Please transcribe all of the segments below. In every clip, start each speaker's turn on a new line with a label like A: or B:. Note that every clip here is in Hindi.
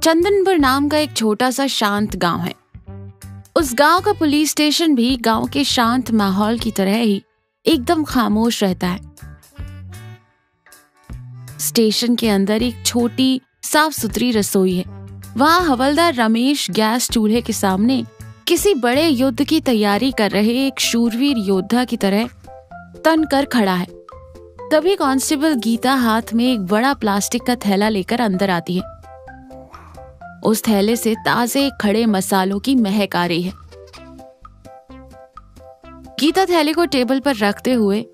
A: चंदनपुर नाम का एक छोटा सा शांत गांव है। उस गांव का पुलिस स्टेशन भी गांव के शांत माहौल की तरह ही एकदम खामोश रहता है। स्टेशन के अंदर एक छोटी साफ सुथरी रसोई है। वहाँ हवलदार रमेश गैस चूल्हे के सामने किसी बड़े युद्ध की तैयारी कर रहे एक शूरवीर योद्धा की तरह तन कर खड़ा है। तभी कांस्टेबल गीता हाथ में एक बड़ा प्लास्टिक का थैला लेकर अंदर आती है। उस थैले से ताजे खड़े मसालों की महक आ रही है। गीता थैले को टेबल पर रखते हुए,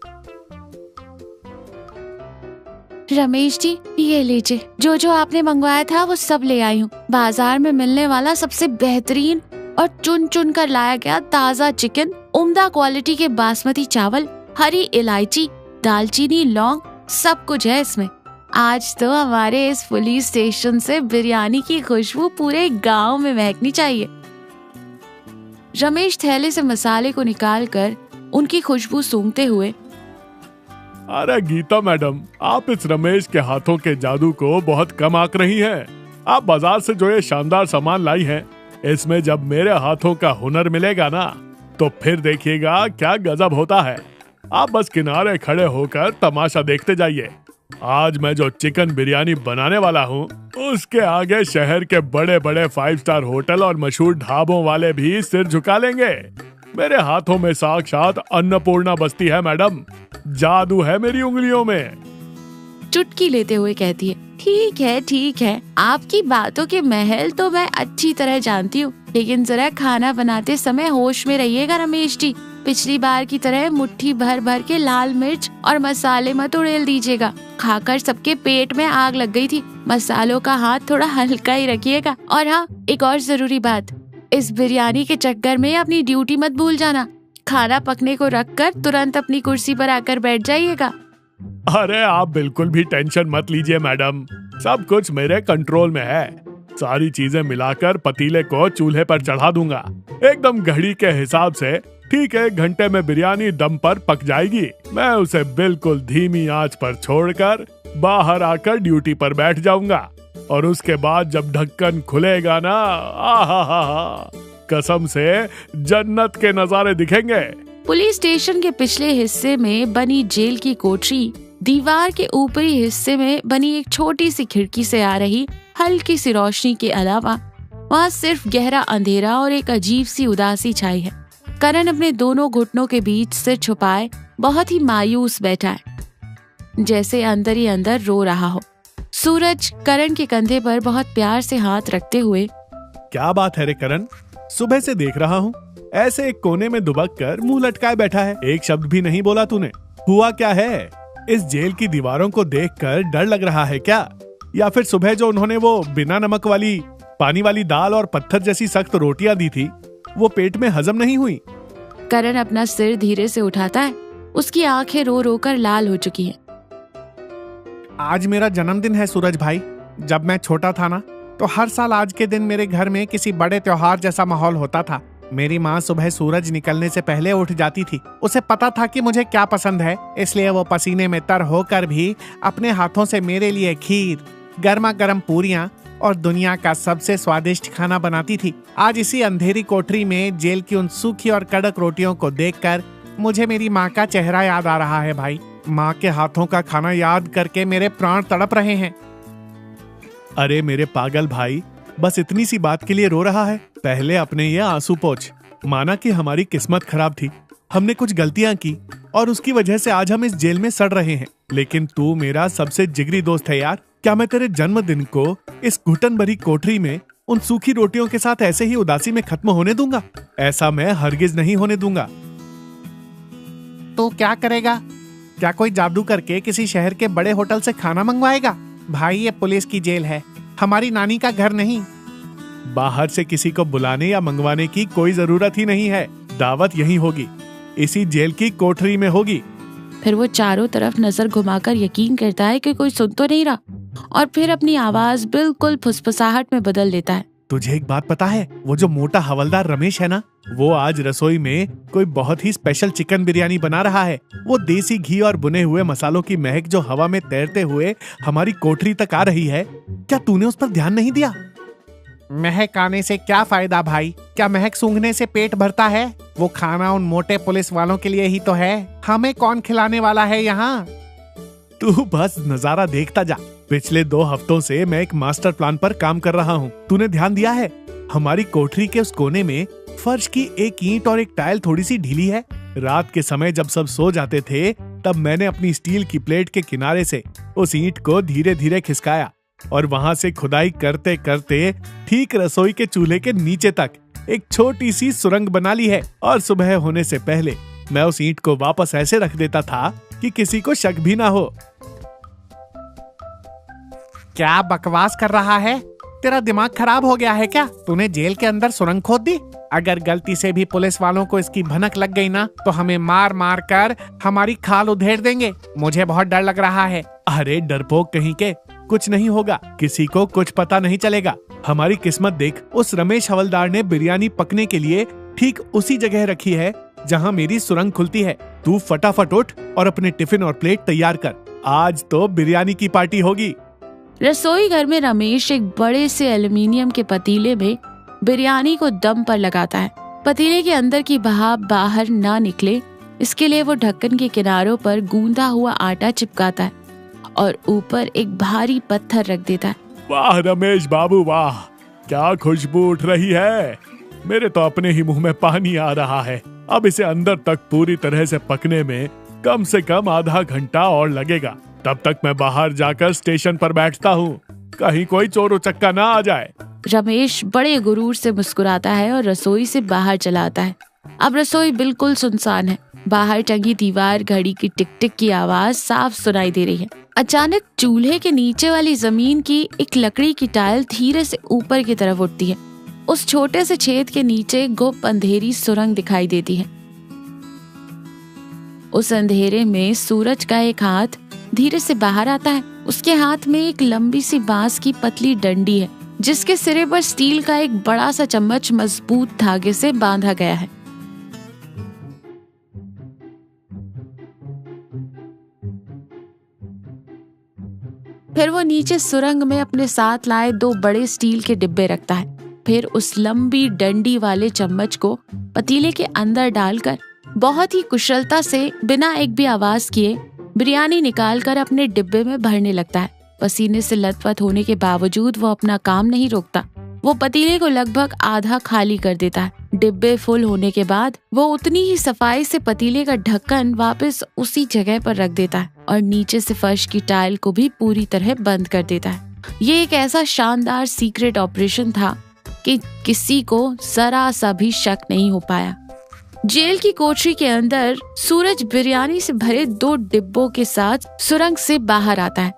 A: रमेश जी ये लीजिए, जो आपने मंगवाया था वो सब ले आई हूँ। बाजार में मिलने वाला सबसे बेहतरीन और चुन चुन कर लाया गया ताजा चिकन, उम्दा क्वालिटी के बासमती चावल, हरी इलायची, दालचीनी, लौंग, सब कुछ है इसमें। आज तो हमारे इस पुलिस स्टेशन से बिरयानी की खुशबू पूरे गांव में महकनी चाहिए। रमेश थैले से मसाले को निकालकर उनकी खुशबू सूंघते हुए,
B: अरे गीता मैडम, आप इस रमेश के हाथों के जादू को बहुत कम आंक रही हैं। आप बाजार से जो ये शानदार सामान लाई हैं, इसमें जब मेरे हाथों का हुनर मिलेगा ना, तो फिर देखिएगा क्या गजब होता है। आप बस किनारे खड़े होकर तमाशा देखते जाइए। आज मैं जो चिकन बिरयानी बनाने वाला हूँ, उसके आगे शहर के बड़े बड़े 5 स्टार होटल और मशहूर ढाबों वाले भी सिर झुका लेंगे। मेरे हाथों में साक्षात अन्नपूर्णा बसती है मैडम। जादू है मेरी उंगलियों में।
A: चुटकी लेते हुए कहती है, ठीक है, आपकी बातों के महल तो मैं अच्छी तरह जानती हूँ, लेकिन जरा खाना बनाते समय होश में रहिएगा रमेश जी। पिछली बार की तरह मुट्ठी भर भर के लाल मिर्च और मसाले मत उड़ेल दीजिएगा। खाकर सबके पेट में आग लग गई थी। मसालों का हाथ थोड़ा हल्का ही रखिएगा। और हाँ, एक और जरूरी बात, इस बिरयानी के चक्कर में अपनी ड्यूटी मत भूल जाना। खाना पकने को रखकर तुरंत अपनी कुर्सी पर आकर बैठ जाइएगा।
B: अरे आप बिल्कुल भी टेंशन मत लीजिए मैडम, सब कुछ मेरे कंट्रोल में है। सारी चीजें मिलाकर पतीले को चूल्हे पर चढ़ा दूंगा, एकदम घड़ी के हिसाब से। ठीक है, 1 घंटे में बिरयानी दम पर पक जाएगी। मैं उसे बिल्कुल धीमी आंच पर छोड़कर बाहर आकर ड्यूटी पर बैठ जाऊंगा, और उसके बाद जब ढक्कन खुलेगा ना, आहा, कसम से जन्नत के नजारे दिखेंगे।
A: पुलिस स्टेशन के पिछले हिस्से में बनी जेल की कोठरी दीवार के ऊपरी हिस्से में बनी एक छोटी सी खिड़की से आ रही हल्की सी रोशनी के अलावा वहाँ सिर्फ गहरा अंधेरा और एक अजीब सी उदासी छाई है। करण अपने दोनों घुटनों के बीच सिर छुपाए बहुत ही मायूस बैठा है, जैसे अंदर ही अंदर रो रहा हो। सूरज करण के कंधे पर बहुत प्यार से हाथ रखते हुए,
B: क्या बात है रे करण, सुबह से देख रहा हूँ ऐसे एक कोने में दुबक कर मुंह लटकाए बैठा है। एक शब्द भी नहीं बोला तूने। हुआ क्या है? इस जेल की दीवारों को देखकर डर लग रहा है क्या? या फिर सुबह जो उन्होंने वो बिना नमक वाली पानी वाली दाल और पत्थर जैसी सख्त रोटियां दी थी, वो पेट में हजम नहीं हुई?
A: करण अपना सिर धीरे से उठाता है। उसकी आंखें रो रो कर लाल हो चुकी हैं।
C: आज मेरा जन्मदिन है सूरज भाई। जब मैं छोटा था ना, तो हर साल आज के दिन मेरे घर में किसी बड़े त्योहार जैसा माहौल होता था। मेरी माँ सुबह सूरज निकलने से पहले उठ जाती थी। उसे पता था कि मुझे क्या पसंद है, इसलिए वो पसीने में तर होकर भी अपने हाथों से मेरे लिए खीर, गर्मा गर्म पूरियां और दुनिया का सबसे स्वादिष्ट खाना बनाती थी। आज इसी अंधेरी कोठरी में जेल की उन सूखी और कड़क रोटियों को देखकर मुझे मेरी माँ का चेहरा याद आ रहा है भाई। माँ के हाथों का खाना याद करके मेरे प्राण तड़प रहे हैं।
B: अरे मेरे पागल भाई, बस इतनी सी बात के लिए रो रहा है? पहले अपने ये आंसू पोंछ। माना कि हमारी किस्मत खराब थी, हमने कुछ गलतियां की और उसकी वजह से आज हम इस जेल में सड़ रहे हैं। लेकिन तू मेरा सबसे जिगरी दोस्त है यार। क्या मैं तेरे जन्मदिन को इस घुटन भरी कोठरी में उन सूखी रोटियों के साथ ऐसे ही उदासी में खत्म होने दूंगा? ऐसा मैं हरगिज नहीं होने दूंगा।
C: तो क्या करेगा? क्या कोई जादू करके किसी शहर के बड़े होटल से खाना मंगवाएगा? भाई ये पुलिस की जेल है, हमारी नानी का घर नहीं।
B: बाहर से किसी को बुलाने या मंगवाने की कोई जरूरत ही नहीं है। दावत यहीं होगी, इसी जेल की कोठरी में होगी।
A: फिर वो चारों तरफ नजर घुमाकर यकीन करता है कि कोई सुन तो नहीं रहा, और फिर अपनी आवाज बिल्कुल फुसफुसाहट में बदल देता है।
B: तुझे एक बात पता है? वो जो मोटा हवलदार रमेश है ना, वो आज रसोई में कोई बहुत ही स्पेशल चिकन बिरयानी बना रहा है। वो देसी घी और बुने हुए मसालों की महक जो हवा में तैरते हुए हमारी कोठरी तक आ रही है, क्या तूने उस पर ध्यान नहीं दिया?
C: महक आने से क्या फायदा भाई? क्या महक सूंघने से पेट भरता है? वो खाना उन मोटे पुलिस वालों के लिए ही तो है। हमें कौन खिलाने वाला है यहाँ?
B: तू बस नजारा देखता जा। पिछले 2 हफ्तों से मैं एक मास्टर प्लान पर काम कर रहा हूँ। तूने ध्यान दिया है? हमारी कोठरी के उस कोने में फर्श की एक ईंट और एक टाइल थोड़ी सी ढीली है। रात के समय जब सब सो जाते थे तब मैंने अपनी स्टील की प्लेट के किनारे से उस ईंट को धीरे धीरे खिसकाया और वहां से खुदाई करते करते ठीक रसोई के चूल्हे के नीचे तक एक छोटी सी सुरंग बना ली है। और सुबह होने से पहले मैं उस ईंट को वापस ऐसे रख देता था कि किसी को शक भी ना हो।
C: क्या बकवास कर रहा है? तेरा दिमाग खराब हो गया है क्या? तूने जेल के अंदर सुरंग खोद दी? अगर गलती से भी पुलिस वालों को इसकी भनक लग गई ना तो हमें मार मार कर हमारी खाल उधेड़ देंगे। मुझे बहुत डर लग रहा है।
B: अरे डरपोक कहीं के, कुछ नहीं होगा। किसी को कुछ पता नहीं चलेगा। हमारी किस्मत देख, उस रमेश हवलदार ने बिरयानी पकने के लिए ठीक उसी जगह रखी है जहाँ मेरी सुरंग खुलती है। तू फटाफट उठ और अपने टिफिन और प्लेट तैयार कर। आज तो बिरयानी की पार्टी होगी।
A: रसोई घर में रमेश एक बड़े से एल्युमिनियम के पतीले में बिरयानी को दम पर लगाता है। पतीले के अंदर की भाप बाहर ना निकले इसके लिए वो ढक्कन के किनारों पर गूंदा हुआ आटा चिपकाता है और ऊपर एक भारी पत्थर रख देता है।
B: वाह रमेश बाबू वाह, क्या खुशबू उठ रही है। मेरे तो अपने ही मुंह में पानी आ रहा है। अब इसे अंदर तक पूरी तरह से पकने में कम से कम आधा घंटा और लगेगा। तब तक मैं बाहर जाकर स्टेशन पर बैठता हूँ, कहीं कोई चोर उचक्का ना आ जाए।
A: रमेश बड़े गुरूर से मुस्कुराता है और रसोई से बाहर चला आता है। अब रसोई बिल्कुल सुनसान है। बाहर टंगी दीवार घड़ी की टिक टिक की आवाज साफ सुनाई दे रही है। अचानक चूल्हे के नीचे वाली जमीन की एक लकड़ी की टाइल धीरे से ऊपर की तरफ उठती है। उस छोटे से छेद के नीचे गुप्त अंधेरी सुरंग दिखाई देती है। उस अंधेरे में सूरज का एक हाथ धीरे से बाहर आता है। उसके हाथ में एक लंबी सी बांस की पतली डंडी है जिसके सिरे पर स्टील का एक बड़ा सा चम्मच मजबूत धागे से बांधा गया है। फिर वो नीचे सुरंग में अपने साथ लाए 2 बड़े स्टील के डिब्बे रखता है। फिर उस लंबी डंडी वाले चम्मच को पतीले के अंदर डालकर बहुत ही कुशलता से बिना एक भी आवाज किए बिरयानी निकालकर अपने डिब्बे में भरने लगता है। पसीने से लथपथ होने के बावजूद वो अपना काम नहीं रोकता। वो पतीले को लगभग आधा खाली कर देता है। डिब्बे फुल होने के बाद वो उतनी ही सफाई से पतीले का ढक्कन वापस उसी जगह पर रख देता है और नीचे से फर्श की टाइल को भी पूरी तरह बंद कर देता है। ये एक ऐसा शानदार सीक्रेट ऑपरेशन था कि किसी को जरा सा भी शक नहीं हो पाया। जेल की कोठरी के अंदर सूरज बिरयानी से भरे 2 डिब्बों के साथ सुरंग से बाहर आता है।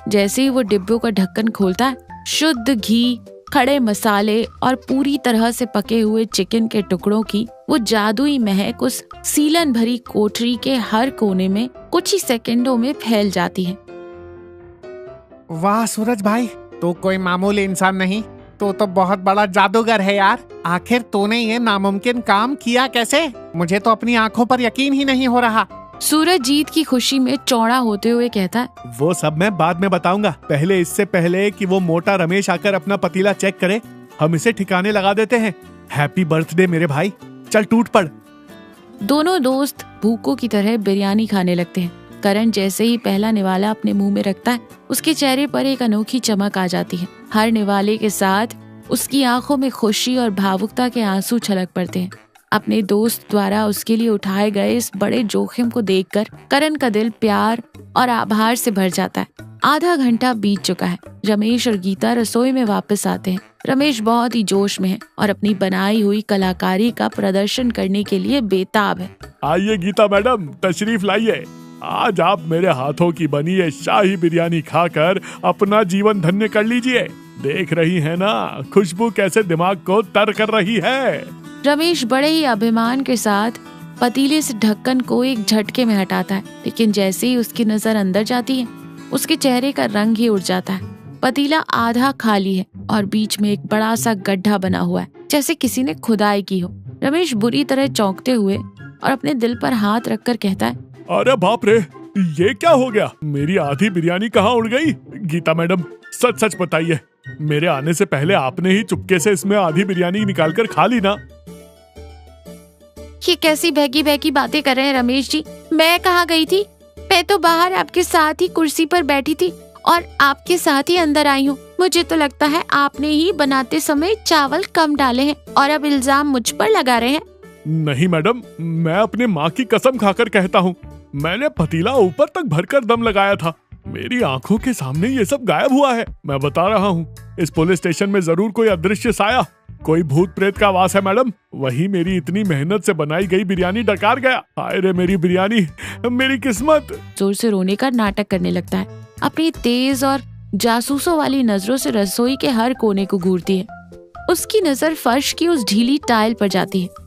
A: जैसे ही वो डिब्बों का ढक्कन खोलता है, शुद्ध घी, खड़े मसाले और पूरी तरह से पके हुए चिकन के टुकड़ों की वो जादुई महक उस सीलन भरी कोठरी के हर कोने में कुछ ही सेकंडों में फैल जाती है।
C: वाह सूरज भाई, तू कोई मामूली इंसान नहीं, तो बहुत बड़ा जादूगर है यार। आखिर तूने ये नामुमकिन काम किया कैसे? मुझे तो अपनी आंखों पर यकीन ही नहीं हो रहा।
A: सूरज जीत की खुशी में चौड़ा होते हुए कहता है,
B: वो सब मैं बाद में बताऊंगा। इससे पहले कि वो मोटा रमेश आकर अपना पतीला चेक करे, हम इसे ठिकाने लगा देते हैं। हैप्पी बर्थडे मेरे भाई, चल टूट पड़।
A: दोनों दोस्त भूखों की तरह बिरयानी खाने लगते हैं। करण जैसे ही पहला निवाला अपने मुंह में रखता है, उसके चेहरे पर एक अनोखी चमक आ जाती है। हर निवाले के साथ उसकी आंखों में खुशी और भावुकता के आंसू छलक पड़ते हैं। अपने दोस्त द्वारा उसके लिए उठाए गए इस बड़े जोखिम को देखकर करण का दिल प्यार और आभार से भर जाता है। आधा घंटा बीत चुका है। रमेश और गीता रसोई में वापस आते हैं। रमेश बहुत ही जोश में है और अपनी बनाई हुई कलाकारी का प्रदर्शन करने के लिए बेताब है।
B: आइए गीता मैडम, तशरीफ लाइए। आज आप मेरे हाथों की बनी ये शाही बिरयानी खाकर अपना जीवन धन्य कर लीजिए। देख रही है ना, खुशबू कैसे दिमाग को तर कर रही है।
A: रमेश बड़े ही अभिमान के साथ पतीले से ढक्कन को एक झटके में हटाता है, लेकिन जैसे ही उसकी नजर अंदर जाती है, उसके चेहरे का रंग ही उड़ जाता है। पतीला आधा खाली है और बीच में एक बड़ा सा गड्ढा बना हुआ है, जैसे किसी ने खुदाई की हो। रमेश बुरी तरह चौंकते हुए और अपने दिल पर हाथ रखकर कहता है,
B: अरे बाप रे, ये क्या हो गया? मेरी आधी बिरयानी कहाँ उड़ गई? गीता मैडम, सच सच बताइए, मेरे आने से पहले आपने ही चुपके से इसमें आधी बिरयानी निकालकर खा ली ना।
A: ये कैसी बहकी बहकी बातें कर रहे हैं रमेश जी? मैं कहाँ गई थी? मैं तो बाहर आपके साथ ही कुर्सी पर बैठी थी और आपके साथ ही अंदर आई हूँ। मुझे तो लगता है आपने ही बनाते समय चावल कम डाले हैं और अब इल्जाम मुझ पर लगा रहे हैं।
B: नहीं मैडम, मैं अपने माँ की कसम खाकर कहता हूँ, मैंने पतीला ऊपर तक भरकर दम लगाया था। मेरी आंखों के सामने ये सब गायब हुआ है। मैं बता रहा हूँ, इस पुलिस स्टेशन में जरूर कोई अदृश्य साया, कोई भूत प्रेत का वास है मैडम। वही मेरी इतनी मेहनत से बनाई गई बिरयानी डकार गया। हाय रे मेरी बिरयानी, मेरी किस्मत।
A: जोर से रोने का नाटक करने लगता है। अपनी तेज और जासूसों वाली नजरों से रसोई के हर कोने को घूरती है। उसकी नजर फर्श की उस ढीली टाइल पर जाती है।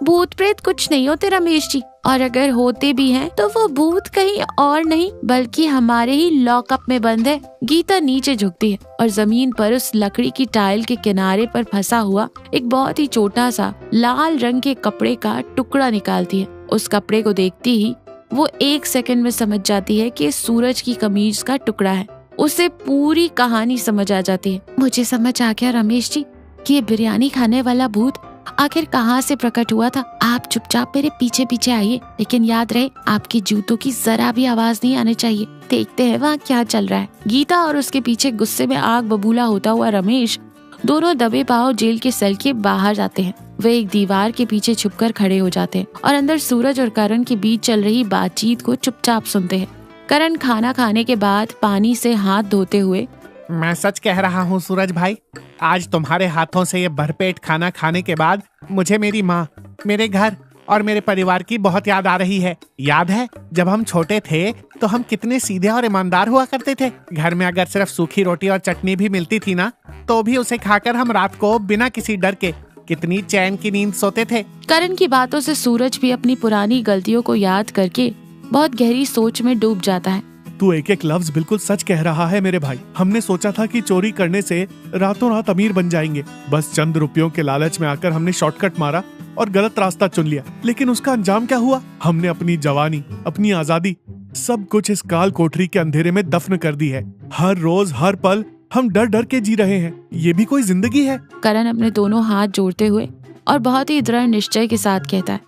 A: भूत प्रेत कुछ नहीं होते रमेश जी, और अगर होते भी हैं तो वो भूत कहीं और नहीं बल्कि हमारे ही लॉकअप में बंद है। गीता नीचे झुकती है और जमीन पर उस लकड़ी की टाइल के किनारे पर फंसा हुआ एक बहुत ही छोटा सा लाल रंग के कपड़े का टुकड़ा निकालती है। उस कपड़े को देखती ही वो 1 सेकंड में समझ जाती है कि सूरज की कमीज का टुकड़ा है। उसे पूरी कहानी समझ आ जाती है। मुझे समझ आ गया रमेश जी कि ये बिरयानी खाने वाला भूत आखिर कहाँ से प्रकट हुआ था। आप चुपचाप मेरे पीछे पीछे आइए, लेकिन याद रहे आपके जूतों की जरा भी आवाज नहीं आनी चाहिए। देखते हैं वहाँ क्या चल रहा है। गीता और उसके पीछे गुस्से में आग बबूला होता हुआ रमेश दोनों दबे पांव जेल के सेल के बाहर जाते हैं। वे एक दीवार के पीछे छुपकर खड़े हो जाते हैं और अंदर सूरज और करण के बीच चल रही बातचीत को चुपचाप सुनते हैं। करण खाना खाने के बाद पानी से हाथ धोते हुए,
C: मैं सच कह रहा हूँ सूरज भाई, आज तुम्हारे हाथों से ये भरपेट खाना खाने के बाद मुझे मेरी माँ, मेरे घर और मेरे परिवार की बहुत याद आ रही है। याद है जब हम छोटे थे तो हम कितने सीधे और ईमानदार हुआ करते थे। घर में अगर सिर्फ सूखी रोटी और चटनी भी मिलती थी ना, तो भी उसे खाकर हम रात को बिना किसी डर के कितनी चैन की नींद सोते थे।
A: करण की बातों से सूरज भी अपनी पुरानी गलतियों को याद करके बहुत गहरी सोच में डूब जाता है।
B: तू एक एक लफ्ज बिल्कुल सच कह रहा है मेरे भाई। हमने सोचा था कि चोरी करने से रातों रात अमीर बन जाएंगे। बस चंद रुपयों के लालच में आकर हमने शॉर्टकट मारा और गलत रास्ता चुन लिया। लेकिन उसका अंजाम क्या हुआ? हमने अपनी जवानी, अपनी आजादी, सब कुछ इस काल कोठरी के अंधेरे में दफन कर दी है। हर रोज हर पल हम डर डर के जी रहे हैं। ये भी कोई जिंदगी है?
A: करण अपने दोनों हाथ जोड़ते हुए और बहुत ही दृढ़ निश्चय के साथ कहता है,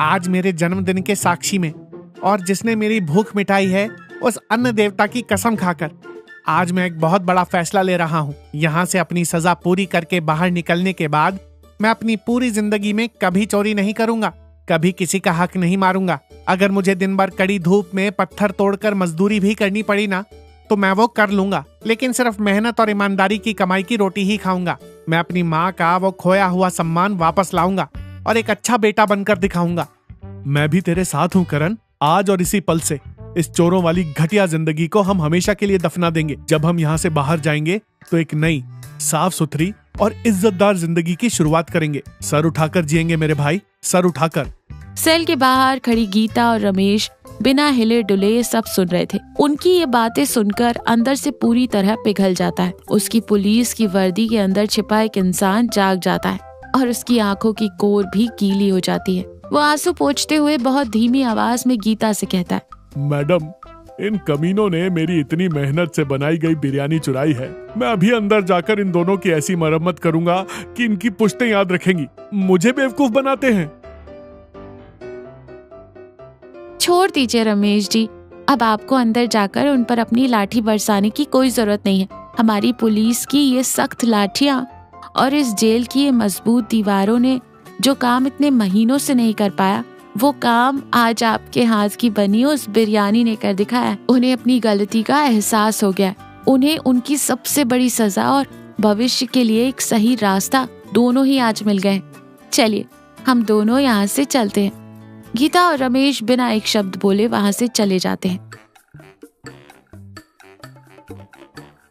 C: आज मेरे जन्मदिन के साक्षी में और जिसने मेरी भूख मिटाई है उस अन्न देवता की कसम खाकर आज मैं एक बहुत बड़ा फैसला ले रहा हूँ। यहाँ से अपनी सजा पूरी करके बाहर निकलने के बाद मैं अपनी पूरी जिंदगी में कभी चोरी नहीं करूंगा, कभी किसी का हक नहीं मारूंगा। अगर मुझे दिन भर कड़ी धूप में पत्थर तोड़कर मजदूरी भी करनी पड़ी ना, तो मैं वो कर लूंगा, लेकिन सिर्फ मेहनत और ईमानदारी की कमाई की रोटी ही खाऊंगा। मैं अपनी माँ का वो खोया हुआ सम्मान वापस लाऊंगा और एक अच्छा बेटा बनकर दिखाऊंगा।
B: मैं भी तेरे साथ हूँ करण। आज और इसी पल से इस चोरों वाली घटिया जिंदगी को हम हमेशा के लिए दफना देंगे। जब हम यहाँ से बाहर जाएंगे तो एक नई, साफ सुथरी और इज्जतदार जिंदगी की शुरुआत करेंगे। सर उठाकर जिएंगे मेरे भाई, सर उठाकर।
A: सेल के बाहर खड़ी गीता और रमेश बिना हिले डुले सब सुन रहे थे। उनकी ये बातें सुनकर अंदर से पूरी तरह पिघल जाता है। उसकी पुलिस की वर्दी के अंदर छिपा एक इंसान जाग जाता है और उसकी आंखों की कोर भी गीली हो जाती है। वो आंसू पोंछते हुए बहुत धीमी आवाज में गीता से कहता है,
B: मैडम, इन कमीनों ने मेरी इतनी मेहनत से बनाई गई बिरयानी चुराई है। मैं अभी अंदर जाकर इन दोनों की ऐसी मरम्मत करूंगा कि इनकी पुश्तें याद रखेंगी। मुझे बेवकूफ बनाते हैं।
A: छोड़ दीजिए रमेश जी, अब आपको अंदर जाकर उन पर अपनी लाठी बरसाने की कोई जरूरत नहीं है। हमारी पुलिस की ये सख्त लाठियां और इस जेल की ये मजबूत दीवारों ने जो काम इतने महीनों से नहीं कर पाया, वो काम आज आपके हाथ की बनी उस बिरयानी ने कर दिखाया। उन्हें अपनी गलती का एहसास हो गया। उन्हें उनकी सबसे बड़ी सजा और भविष्य के लिए एक सही रास्ता दोनों ही आज मिल गए। चलिए हम दोनों यहाँ से चलते हैं। गीता और रमेश बिना एक शब्द बोले वहाँ से चले जाते हैं।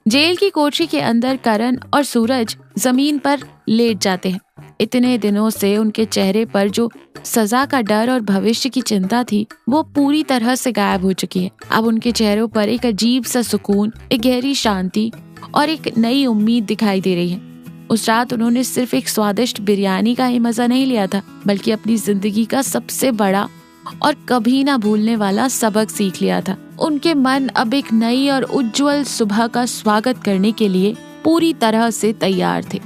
A: जेल की कोठरी के अंदर करण और सूरज जमीन पर लेट जाते हैं। इतने दिनों से उनके चेहरे पर जो सजा का डर और भविष्य की चिंता थी, वो पूरी तरह से गायब हो चुकी है। अब उनके चेहरों पर एक अजीब सा सुकून, एक गहरी शांति और एक नई उम्मीद दिखाई दे रही है। उस रात उन्होंने सिर्फ एक स्वादिष्ट बिरयानी का ही मजा नहीं लिया था, बल्कि अपनी जिंदगी का सबसे बड़ा और कभी ना भूलने वाला सबक सीख लिया था। उनके मन अब एक नई और उज्जवल सुबह का स्वागत करने के लिए पूरी तरह से तैयार थे।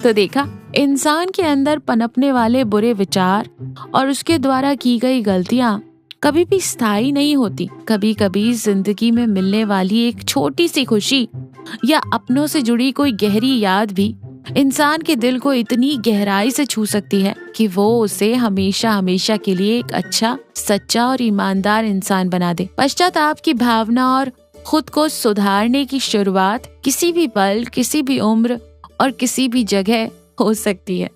A: तो देखा, इंसान के अंदर पनपने वाले बुरे विचार और उसके द्वारा की गई गलतियां कभी भी स्थायी नहीं होती। कभी कभी जिंदगी में मिलने वाली एक छोटी सी खुशी या अपनों से जुड़ी कोई गहरी याद भी इंसान के दिल को इतनी गहराई से छू सकती है कि वो उसे हमेशा हमेशा के लिए एक अच्छा, सच्चा और ईमानदार इंसान बना दे। पश्चाताप की भावना और खुद को सुधारने की शुरुआत किसी भी पल, किसी भी उम्र और किसी भी जगह हो सकती है।